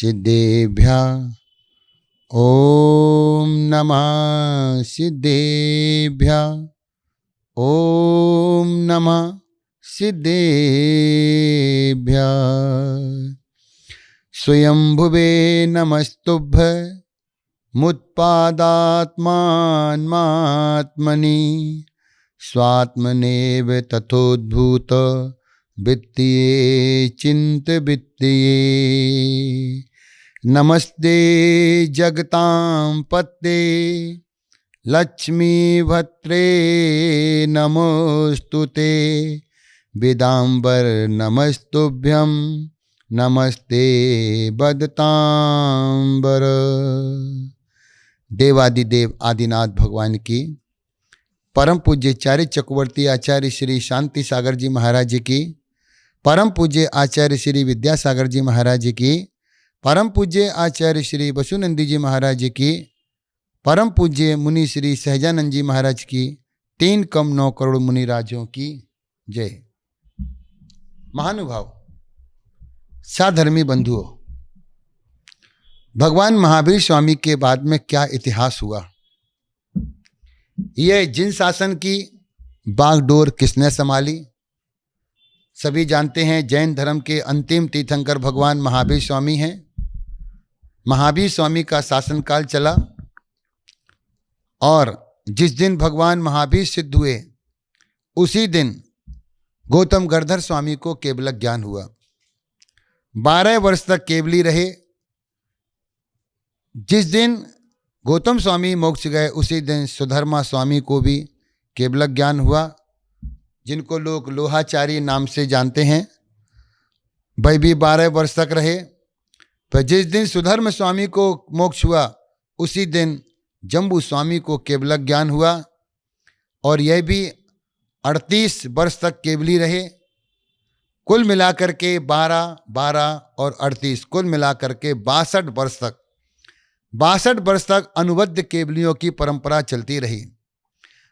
सिद्धेभ्यः ॐ नमः सिद्धेभ्यः ॐ नमः सिद्धेभ्यः। स्वयंभुवे नमस्तुभ्यमुत्पादात्मात्मनि स्वात्मनेव तथोद्भूत वित्तीये चिंत वित्तीये। नमस्ते जगतां पते लक्ष्मी भद्रे नमोस्तुते वेदांबर नमस्तुभ्यं नमस्ते बदतांबर। देवादिदेव आदिनाथ भगवान की, परम पूज्य आचार्य चक्रवर्ती आचार्य श्री शांति सागर जी महाराज जी की, परम पूज्य आचार्य श्री विद्यासागर जी महाराज जी की, परम पूज्य आचार्य श्री वसुनंदी जी महाराज जी की, परम पूज्य मुनि श्री सहजानंद जी महाराज की, 3,9 करोड़ मुनि राजों की जय। महानुभाव, साधर्मी बंधुओं, भगवान महावीर स्वामी के बाद में क्या इतिहास हुआ, यह जिन शासन की बागडोर किसने संभाली। सभी जानते हैं जैन धर्म के अंतिम तीर्थंकर भगवान महावीर स्वामी हैं। महावीर स्वामी का शासनकाल चला और जिस दिन भगवान महावीर सिद्ध हुए उसी दिन गौतम गढ़धर स्वामी को केवल ज्ञान हुआ। 12 वर्ष तक केवली रहे। जिस दिन गौतम स्वामी मोक्ष गए उसी दिन सुधर्मा स्वामी को भी केवल ज्ञान हुआ, जिनको लोग लोहाचारी नाम से जानते हैं। वह भी 12 वर्ष तक रहे। पर जिस दिन सुधर्म स्वामी को मोक्ष हुआ उसी दिन जम्बू स्वामी को केवल ज्ञान हुआ और यह भी 38 वर्ष तक केवली रहे। कुल मिलाकर के 12, 12 और 38 कुल मिलाकर के 62 वर्ष तक 62 वर्ष तक अनुबद्ध केवलियों की परंपरा चलती रही।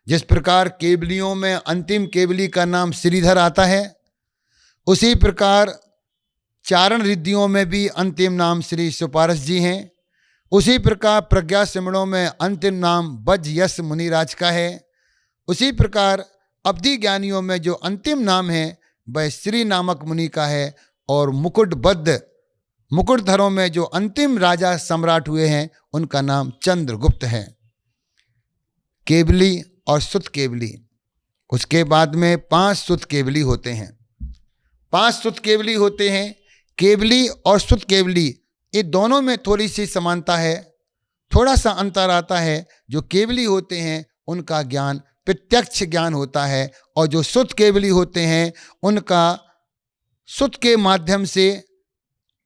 जिस प्रकार केवलियों में अंतिम केवली का नाम श्रीधर आता है, उसी प्रकार चारण रिद्धियों में भी अंतिम नाम श्री सुपारस जी हैं। उसी प्रकार प्रज्ञा सिमरणों में अंतिम नाम बज यश मुनिराज का है। उसी प्रकार अवधि ज्ञानियों में जो अंतिम नाम है वह श्री नामक मुनि का है। और मुकुटबद्ध मुकुटधरों में जो अंतिम राजा सम्राट हुए हैं उनका नाम चंद्रगुप्त है। केवली और सुत केवली, उसके बाद में 5 सुत केवली होते हैं। 5 सुत केवली होते हैं। केवली और सुत केवली ये दोनों में थोड़ी सी समानता है, थोड़ा सा अंतर आता है। जो केवली होते हैं उनका ज्ञान प्रत्यक्ष ज्ञान होता है और जो सुत केवली होते हैं उनका सुत के माध्यम से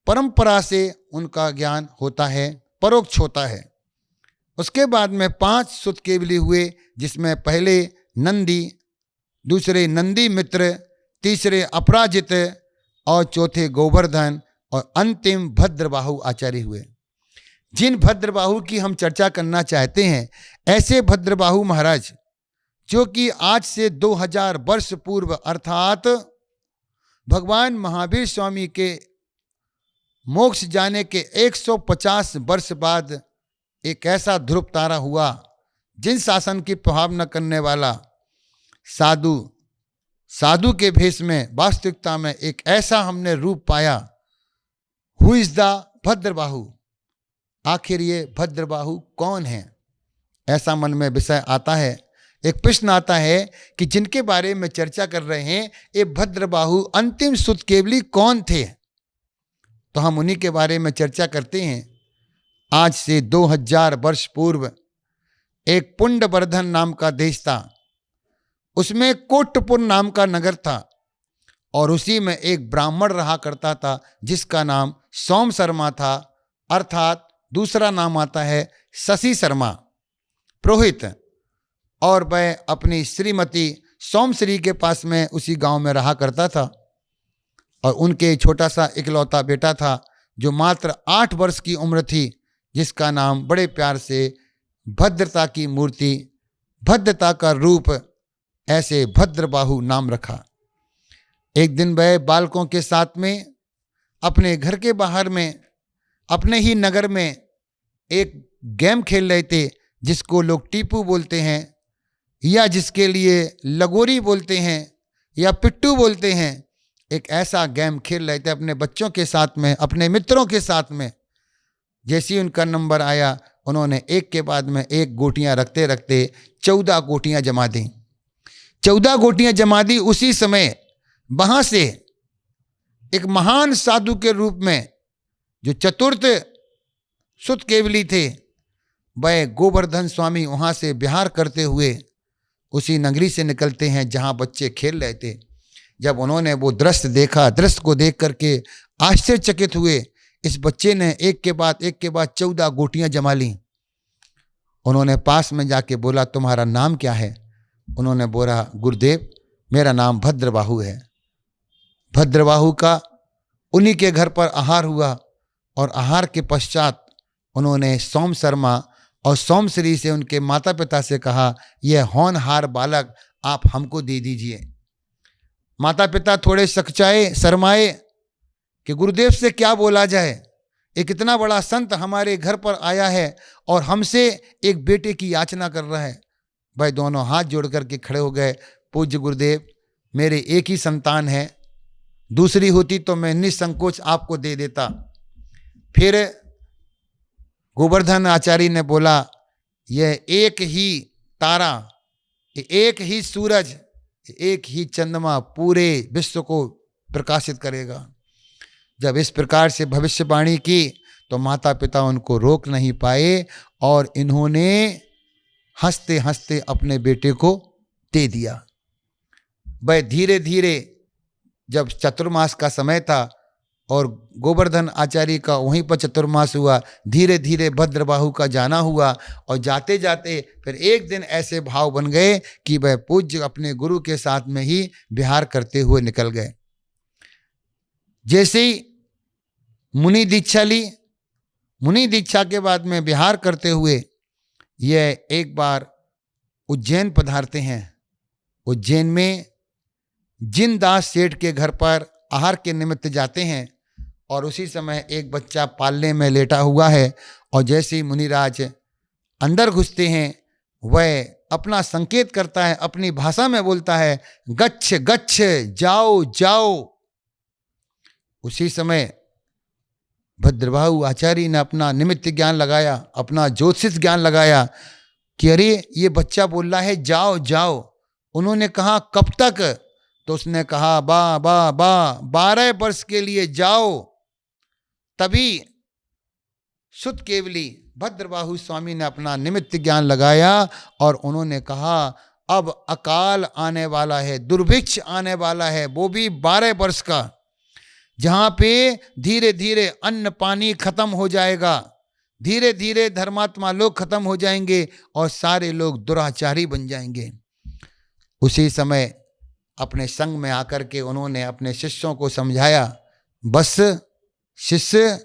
परंपरा से उनका ज्ञान होता है, परोक्ष होता है। उसके बाद में 5 सुत केवली हुए, जिसमें पहले नंदी, दूसरे नंदी मित्र, तीसरे अपराजित और चौथे गोवर्धन और अंतिम भद्रबाहु आचार्य हुए। जिन भद्रबाहु की हम चर्चा करना चाहते हैं, ऐसे भद्रबाहु महाराज जो कि आज से 2000 वर्ष पूर्व अर्थात भगवान महावीर स्वामी के मोक्ष जाने के 150 वर्ष बाद एक ऐसा ध्रुव तारा हुआ, जिन शासन की प्रभाव न करने वाला साधु के भेष में वास्तविकता में एक ऐसा हमने रूप पाया। हु इज द भद्रबाहु, आखिर ये भद्रबाहु कौन है, ऐसा मन में विषय आता है। एक प्रश्न आता है कि जिनके बारे में चर्चा कर रहे हैं ये भद्रबाहु अंतिम सुत केवली कौन थे। तो हम उन्हीं के बारे में चर्चा करते हैं। आज से 2000 वर्ष पूर्व एक पुंडवर्धन नाम का देश था, उसमें कोटपुर नाम का नगर था और उसी में एक ब्राह्मण रहा करता था जिसका नाम सोम शर्मा था, अर्थात दूसरा नाम आता है शशि शर्मा पुरोहित। और वह अपनी श्रीमती सोमश्री के पास में उसी गांव में रहा करता था और उनके छोटा सा इकलौता बेटा था जो मात्र 8 वर्ष की उम्र थी, जिसका नाम बड़े प्यार से भद्रता की मूर्ति, भद्रता का रूप, ऐसे भद्रबाहु नाम रखा। एक दिन वह बालकों के साथ में अपने घर के बाहर में अपने ही नगर में एक गेम खेल रहे थे जिसको लोग टीपू बोलते हैं, या जिसके लिए लगोरी बोलते हैं या पिट्टू बोलते हैं। एक ऐसा गेम खेल रहे थे अपने बच्चों के साथ में, अपने मित्रों के साथ में। जैसे ही उनका नंबर आया, उन्होंने एक के बाद में एक गोटियां रखते रखते 14 गोटियां जमा दी। 14 गोटियां जमा दी। उसी समय वहां से एक महान साधु के रूप में जो चतुर्थ सुत केवली थे, वह गोवर्धन स्वामी वहां से विहार करते हुए उसी नगरी से निकलते हैं जहां बच्चे खेल रहे थे। जब उन्होंने वो दृश्य देखा, दृश्य को देख करके आश्चर्यचकित हुए। इस बच्चे ने एक के बाद 14 गोटियां जमा ली। उन्होंने पास में जाके बोला, तुम्हारा नाम क्या है? उन्होंने बोला, गुरुदेव मेरा नाम भद्रबाहु है। भद्रबाहु का उन्हीं के घर पर आहार हुआ और आहार के पश्चात उन्होंने सोम शर्मा और सोमश्री से, उनके माता पिता से कहा, यह होनहार बालक आप हमको दे दीजिए। माता पिता थोड़े सकचाए, शर्माए कि गुरुदेव से क्या बोला जाए, एक इतना बड़ा संत हमारे घर पर आया है और हमसे एक बेटे की याचना कर रहा है। भाई दोनों हाथ जोड़ करके खड़े हो गए, पूज्य गुरुदेव मेरे एक ही संतान है, दूसरी होती तो मैं निसंकोच आपको दे देता। फिर गोवर्धन आचार्य ने बोला, यह एक ही तारा, एक ही सूरज, एक ही चंद्रमा पूरे विश्व को प्रकाशित करेगा। जब इस प्रकार से भविष्यवाणी की तो माता पिता उनको रोक नहीं पाए और इन्होंने हंसते हंसते अपने बेटे को दे दिया। वह धीरे धीरे, जब चतुर्मास का समय था और गोवर्धन आचार्य का वहीं पर चतुर्मास हुआ, धीरे धीरे भद्रबाहु का जाना हुआ और जाते जाते फिर एक दिन ऐसे भाव बन गए कि वह पूज्य अपने गुरु के साथ में ही विहार करते हुए निकल गए। जैसे ही मुनि दीक्षा ली, मुनि दीक्षा के बाद में विहार करते हुए यह एक बार उज्जैन पधारते हैं। उज्जैन में जिनदास सेठ के घर पर आहार के निमित्त जाते हैं और उसी समय एक बच्चा पालने में लेटा हुआ है और जैसे ही मुनिराज अंदर घुसते हैं, वह अपना संकेत करता है, अपनी भाषा में बोलता है, गच्छ गच्छ, जाओ जाओ। उसी समय भद्रबाहु आचार्य ने अपना निमित्त ज्ञान लगाया, अपना ज्योतिष ज्ञान लगाया कि अरे ये बच्चा बोल रहा है जाओ जाओ। उन्होंने कहा कब तक? तो उसने कहा 12 वर्ष के लिए जाओ। तभी सुत केवली भद्रबाहु स्वामी ने अपना निमित्त ज्ञान लगाया और उन्होंने कहा अब अकाल आने वाला है, दुर्भिक्ष आने वाला है, वो भी 12 वर्ष का, जहां पे धीरे धीरे अन्न पानी खत्म हो जाएगा, धीरे धीरे धर्मात्मा लोग खत्म हो जाएंगे और सारे लोग दुराचारी बन जाएंगे। उसी समय अपने संग में आकर के उन्होंने अपने शिष्यों को समझाया, बस शिष्य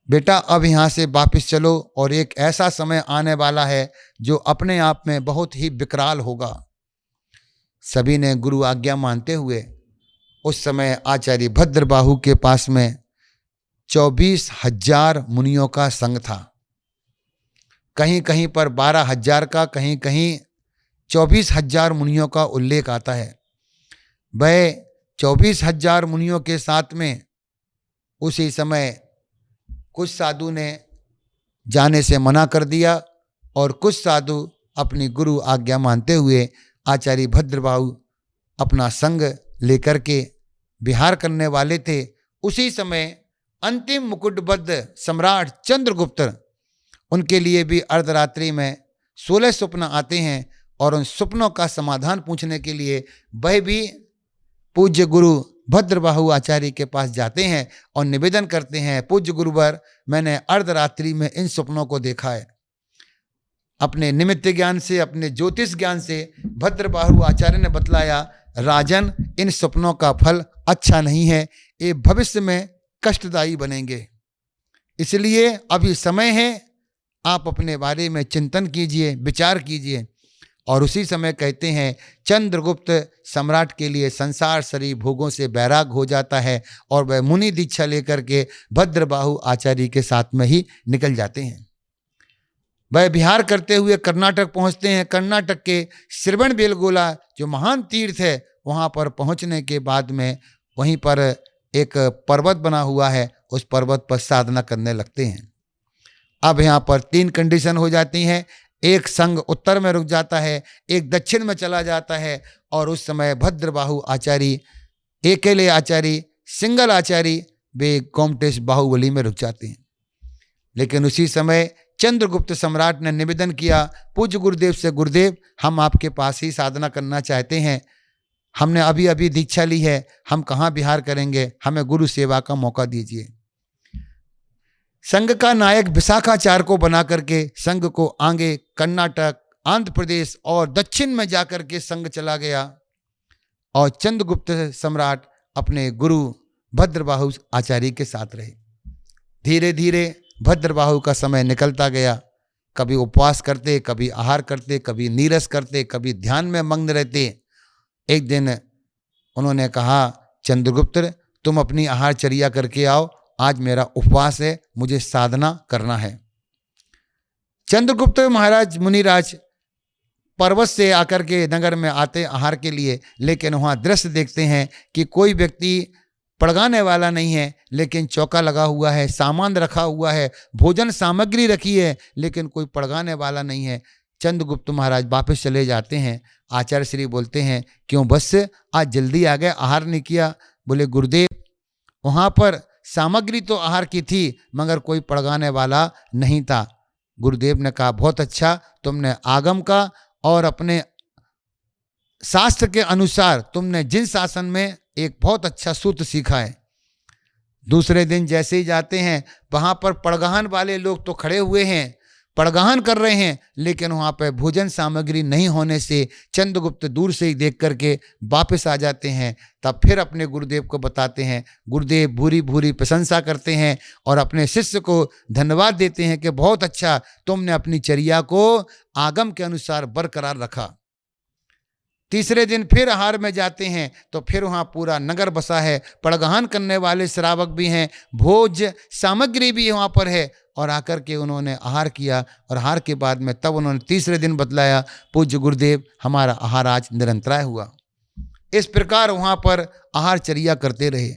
बेटा अब यहाँ से वापस चलो और एक ऐसा समय आने वाला है जो अपने आप में बहुत ही विकराल होगा। सभी ने गुरु आज्ञा मानते हुए उस समय आचार्य भद्रबाहु के पास में 24,000 मुनियों का संग था। कहीं कहीं पर 12,000 का, कहीं कहीं 24,000 मुनियों का उल्लेख आता है। वह 24,000 मुनियों के साथ में उसी समय कुछ साधु ने जाने से मना कर दिया और कुछ साधु अपनी गुरु आज्ञा मानते हुए आचार्य भद्रबाहु अपना संग लेकर के विहार करने वाले थे। उसी समय अंतिम मुकुटबद्ध सम्राट चंद्रगुप्त, उनके लिए भी अर्धरात्रि में 16 स्वप्न आते हैं और उन स्वप्नों का समाधान पूछने के लिए वह भी पूज्य गुरु भद्रबाहु आचार्य के पास जाते हैं और निवेदन करते हैं, पूज्य गुरुवर मैंने अर्धरात्रि में इन स्वप्नों को देखा है। अपने निमित्त ज्ञान से, अपने ज्योतिष ज्ञान से भद्रबाहु आचार्य ने बतलाया, राजन इन सपनों का फल अच्छा नहीं है, ये भविष्य में कष्टदायी बनेंगे, इसलिए अभी समय है, आप अपने बारे में चिंतन कीजिए, विचार कीजिए। और उसी समय कहते हैं चंद्रगुप्त सम्राट के लिए संसार सरी भोगों से बैराग हो जाता है और वह मुनि दीक्षा लेकर के भद्रबाहु आचार्य के साथ में ही निकल जाते हैं। वह विहार करते हुए कर्नाटक पहुंचते हैं। कर्नाटक के श्रवणबेलगोला जो महान तीर्थ है, वहां पर पहुंचने के बाद में वहीं पर एक पर्वत बना हुआ है, उस पर्वत पर साधना करने लगते हैं। अब यहाँ पर 3 कंडीशन हो जाती हैं। एक संघ उत्तर में रुक जाता है, एक दक्षिण में चला जाता है, और उस समय भद्रबाहु आचार्य, अकेले आचार्य, सिंगल आचार्य वे गोमटेश बाहुबली में रुक जाते हैं। लेकिन उसी समय चंद्रगुप्त सम्राट ने निवेदन किया पूज्य गुरुदेव से, गुरुदेव हम आपके पास ही साधना करना चाहते हैं, हमने अभी अभी दीक्षा ली है, हम कहाँ विहार करेंगे, हमें गुरु सेवा का मौका दीजिए। संघ का नायक विशाखाचार्य को बना करके संघ को आगे कर्नाटक, आंध्र प्रदेश और दक्षिण में जाकर के संघ चला गया, और चंद्रगुप्त सम्राट अपने गुरु भद्रबाहु आचार्य के साथ रहे। धीरे धीरे भद्रबाहु का समय निकलता गया। कभी उपवास करते, कभी आहार करते, कभी नीरस करते, कभी ध्यान में मग्न रहते। एक दिन उन्होंने कहा, चंद्रगुप्त तुम अपनी आहारचर्या करके आओ, आज मेरा उपवास है, मुझे साधना करना है। चंद्रगुप्त महाराज मुनिराज पर्वत से आकर के नगर में आते आहार के लिए, लेकिन वहाँ दृश्य देखते हैं कि कोई व्यक्ति पड़गाने वाला नहीं है, लेकिन चौका लगा हुआ है, सामान रखा हुआ है, भोजन सामग्री रखी है, लेकिन कोई पड़गाने वाला नहीं है। चंद्रगुप्त महाराज वापस चले जाते हैं। आचार्य श्री बोलते हैं, क्यों बस आज जल्दी आ गए, आहार नहीं किया? बोले गुरुदेव वहाँ पर सामग्री तो आहार की थी, मगर कोई पड़गाने वाला नहीं था। गुरुदेव ने कहा, बहुत अच्छा, तुमने आगम का और अपने शास्त्र के अनुसार तुमने जिन शासन में एक बहुत अच्छा सूत्र सीखा है। दूसरे दिन जैसे ही जाते हैं, वहाँ पर पड़गाहन वाले लोग तो खड़े हुए हैं, पड़गाहन कर रहे हैं, लेकिन वहाँ पर भोजन सामग्री नहीं होने से चंद्रगुप्त दूर से ही देख करके वापस आ जाते हैं। तब फिर अपने गुरुदेव को बताते हैं। गुरुदेव भूरी भूरी प्रशंसा करते हैं और अपने शिष्य को धन्यवाद देते हैं कि बहुत अच्छा, तुमने अपनी चर्या को आगम के अनुसार बरकरार रखा। तीसरे दिन फिर आहार में जाते हैं तो फिर वहाँ पूरा नगर बसा है, पड़गाहन करने वाले श्रावक भी हैं, भोज सामग्री भी वहाँ पर है, और आकर के उन्होंने आहार किया। और आहार के बाद में तब उन्होंने तीसरे दिन बतलाया, पूज्य गुरुदेव हमारा आहार आज निरंतराय हुआ। इस प्रकार वहाँ पर आहारचर्या करते रहे।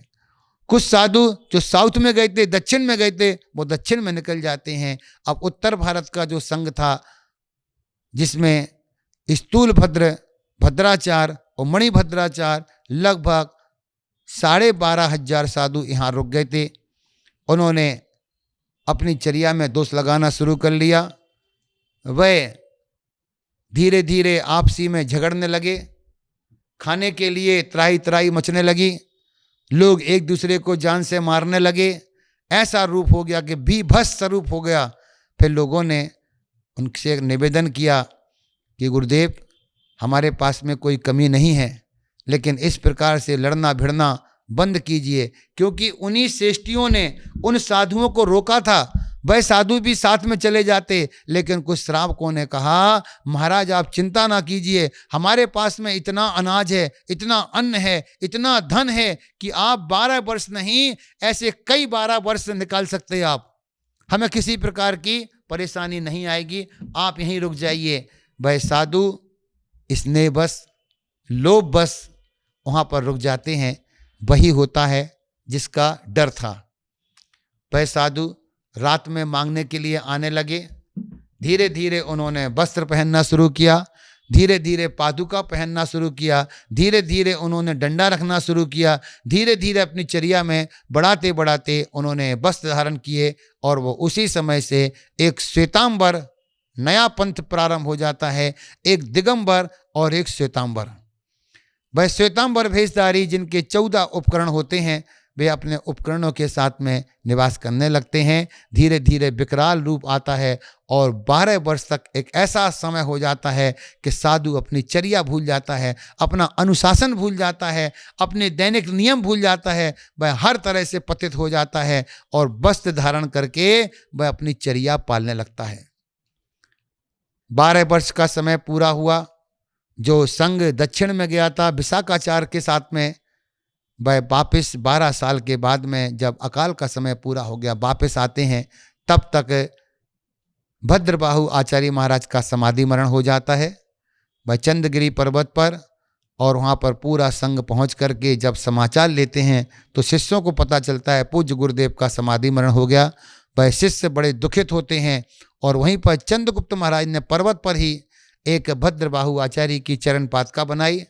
कुछ साधु जो साउथ में गए थे, दक्षिण में गए थे, वो दक्षिण में निकल जाते हैं। अब उत्तर भारत का जो संघ था, जिसमें स्थूल भद्राचार्य और मणिभद्राचार्य लगभग 12,500 साधु यहाँ रुक गए थे। उन्होंने अपनी चर्या में दोष लगाना शुरू कर लिया। वह धीरे धीरे आपसी में झगड़ने लगे, खाने के लिए त्राही त्राही मचने लगी, लोग एक दूसरे को जान से मारने लगे। ऐसा रूप हो गया कि बीभत्स स्वरूप हो गया। फिर लोगों ने उनसे एक निवेदन किया कि गुरुदेव हमारे पास में कोई कमी नहीं है, लेकिन इस प्रकार से लड़ना भिड़ना बंद कीजिए, क्योंकि उन्हीं श्रेष्ठियों ने उन साधुओं को रोका था। वह साधु भी साथ में चले जाते, लेकिन कुछ श्रावकों ने कहा, महाराज आप चिंता ना कीजिए, हमारे पास में इतना अनाज है, इतना अन्न है, इतना धन है कि आप 12 वर्ष नहीं, ऐसे कई 12 वर्ष निकाल सकते, आप हमें किसी प्रकार की परेशानी नहीं आएगी, आप यहीं रुक जाइए। वह साधु स्नेह बस, लोभ बस वहाँ पर रुक जाते हैं। वही होता है जिसका डर था। वह साधु रात में मांगने के लिए आने लगे। धीरे धीरे उन्होंने वस्त्र पहनना शुरू किया, धीरे धीरे पादुका पहनना शुरू किया, धीरे धीरे उन्होंने डंडा रखना शुरू किया, धीरे धीरे अपनी चर्या में बढ़ाते बढ़ाते उन्होंने वस्त्र धारण किए। और वो उसी समय से एक श्वेतांबर नया पंथ प्रारंभ हो जाता है, एक दिगंबर और एक श्वेतांबर। वह श्वेतांबर भेषधारी जिनके 14 उपकरण होते हैं, वे अपने उपकरणों के साथ में निवास करने लगते हैं। धीरे धीरे विकराल रूप आता है और 12 वर्ष तक एक ऐसा समय हो जाता है कि साधु अपनी चर्या भूल जाता है, अपना अनुशासन भूल जाता है, अपने दैनिक नियम भूल जाता है, वह हर तरह से पतित हो जाता है और वस्त्र धारण करके वह अपनी चर्या पालने लगता है। 12 वर्ष का समय पूरा हुआ। जो संघ दक्षिण में गया था विशाखाचार्य के साथ में, वह वापस 12 साल के बाद में जब अकाल का समय पूरा हो गया वापस आते हैं, तब तक भद्रबाहु आचार्य महाराज का समाधि मरण हो जाता है वह चंद्रगिरी पर्वत पर। और वहाँ पर पूरा संघ पहुँच करके जब समाचार लेते हैं तो शिष्यों को पता चलता है पूज्य गुरुदेव का समाधि मरण हो गया। वह शिष्य बड़े दुखित होते हैं और वहीं पर चंद्रगुप्त महाराज ने पर्वत पर ही एक भद्रबाहु आचार्य की चरण पादुका बनाई,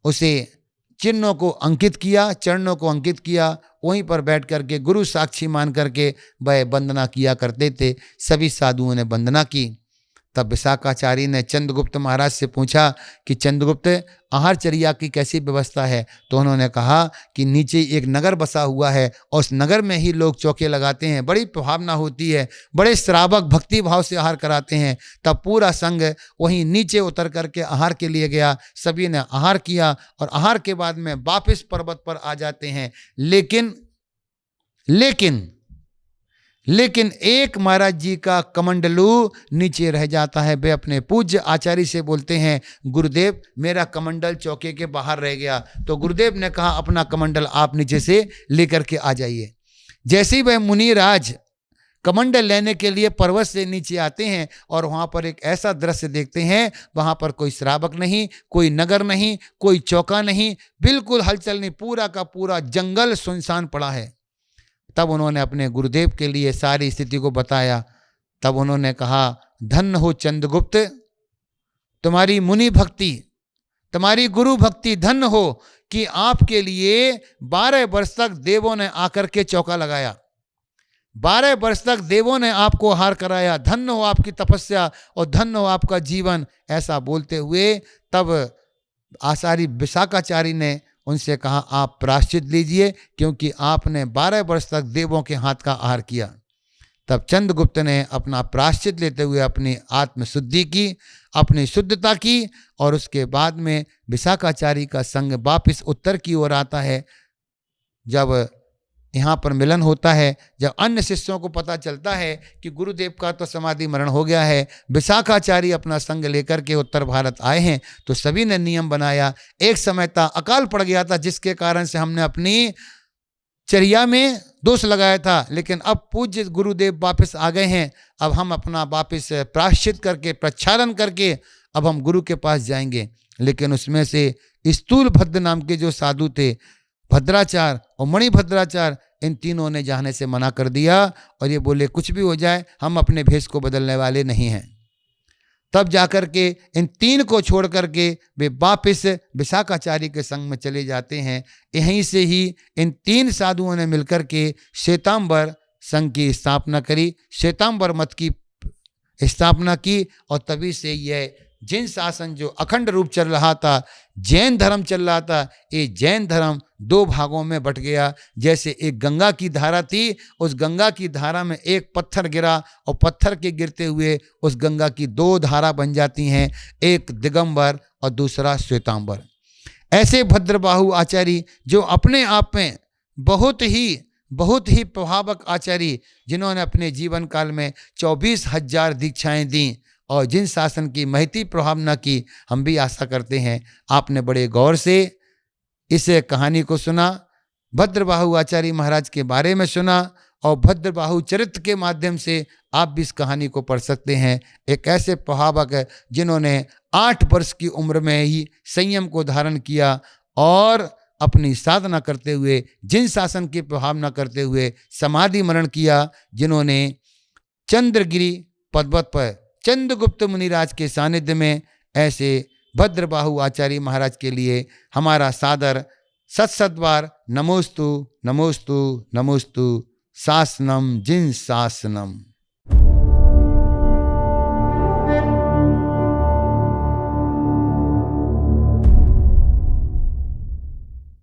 उसे चिन्हों को अंकित किया, चरणों को अंकित किया, वहीं पर बैठ करके गुरु साक्षी मान करके वह वंदना किया करते थे। सभी साधुओं ने वंदना की। तब विशाखाचार्य ने चंद्रगुप्त महाराज से पूछा कि चंद्रगुप्त, आहारचर्या की कैसी व्यवस्था है? तो उन्होंने कहा कि नीचे एक नगर बसा हुआ है और उस नगर में ही लोग चौके लगाते हैं, बड़ी प्रभावना होती है, बड़े श्रावक भक्ति भाव से आहार कराते हैं। तब पूरा संघ वहीं नीचे उतर करके आहार के लिए गया, सभी ने आहार किया और आहार के बाद में वापस पर्वत पर आ जाते हैं। लेकिन एक महाराज जी का कमंडलू नीचे रह जाता है। वे अपने पूज्य आचार्य से बोलते हैं, गुरुदेव मेरा कमंडल चौके के बाहर रह गया। तो गुरुदेव ने कहा, अपना कमंडल आप नीचे से लेकर के आ जाइए। जैसे ही वह मुनिराज कमंडल लेने के लिए पर्वत से नीचे आते हैं और वहाँ पर एक ऐसा दृश्य देखते हैं, वहाँ पर कोई श्रावक नहीं, कोई नगर नहीं, कोई चौका नहीं, बिल्कुल हलचल नहीं, पूरा का पूरा जंगल सुनसान पड़ा है। तब उन्होंने अपने गुरुदेव के लिए सारी स्थिति को बताया। तब उन्होंने कहा, धन्य हो चंद्रगुप्त, तुम्हारी मुनि भक्ति, तुम्हारी गुरु भक्ति धन्य हो कि आपके लिए 12 वर्ष तक देवों ने आकर के चौका लगाया, 12 वर्ष तक देवों ने आपको आहार कराया। धन्य हो आपकी तपस्या और धन्य हो आपका जीवन। ऐसा बोलते हुए तब आचार्य विशाखाचार्य ने उनसे कहा, आप प्रायश्चित लीजिए क्योंकि आपने 12 वर्ष तक देवों के हाथ का आहार किया। तब चंद्रगुप्त ने अपना प्रायश्चित लेते हुए अपनी आत्मशुद्धि की, अपनी शुद्धता की और उसके बाद में विशाखाचार्य का संघ वापिस उत्तर की ओर आता है। जब यहाँ पर मिलन होता है, जब अन्य शिष्यों को पता चलता है कि गुरुदेव का तो समाधि मरण हो गया है, विशाखाचार्य अपना संग लेकर के उत्तर भारत आए हैं, तो सभी ने नियम बनाया। एक समय था अकाल पड़ गया था जिसके कारण से हमने अपनी चर्या में दोष लगाया था, लेकिन अब पूज्य गुरुदेव वापस आ गए हैं। अब हम अपना वापस प्रायश्चित करके प्रक्षालन करके अब हम गुरु के पास जाएंगे। लेकिन उसमें से स्थूल भद्र नाम के जो साधु थे, भद्राचार्य और मणिभद्राचार्य, इन तीनों ने जाने से मना कर दिया और ये बोले कुछ भी हो जाए हम अपने भेष को बदलने वाले नहीं हैं। तब जाकर के इन तीन को छोड़ करके वे वापिस विशाखाचार्य के संग में चले जाते हैं। यहीं से ही इन तीन साधुओं ने मिलकर के श्वेतांबर संघ की स्थापना करी, श्वेतांबर मत की स्थापना की और तभी से यह जैन शासन जो अखंड रूप चल रहा था, जैन धर्म चल रहा था, ये जैन धर्म दो भागों में बट गया। जैसे एक गंगा की धारा थी, उस गंगा की धारा में एक पत्थर गिरा और पत्थर के गिरते हुए उस गंगा की दो धारा बन जाती हैं, एक दिगंबर और दूसरा श्वेतांबर। ऐसे भद्रबाहु आचार्य जो अपने आप में बहुत ही प्रभावक आचार्य, जिन्होंने अपने जीवन काल में 24,000 दीक्षाएं दी और जिन शासन की महती प्रभावना की, हम भी आशा करते हैं आपने बड़े गौर से इस कहानी को सुना, भद्रबाहु आचार्य महाराज के बारे में सुना और भद्रबाहु चरित्र के माध्यम से आप भी इस कहानी को पढ़ सकते हैं। एक ऐसे प्रभावक है जिन्होंने 8 वर्ष की उम्र में ही संयम को धारण किया और अपनी साधना करते हुए, जिन शासन की प्रभावना करते हुए समाधि मरण किया, जिन्होंने चंद्रगिरी पर्वत पर चंद्रगुप्त मुनिराज के सानिध्य में, ऐसे भद्रबाहु आचार्य महाराज के लिए हमारा सादर सत्सद्वार नमोस्तु नमोस्तु नमोस्तु। शासनम जिन शासनम।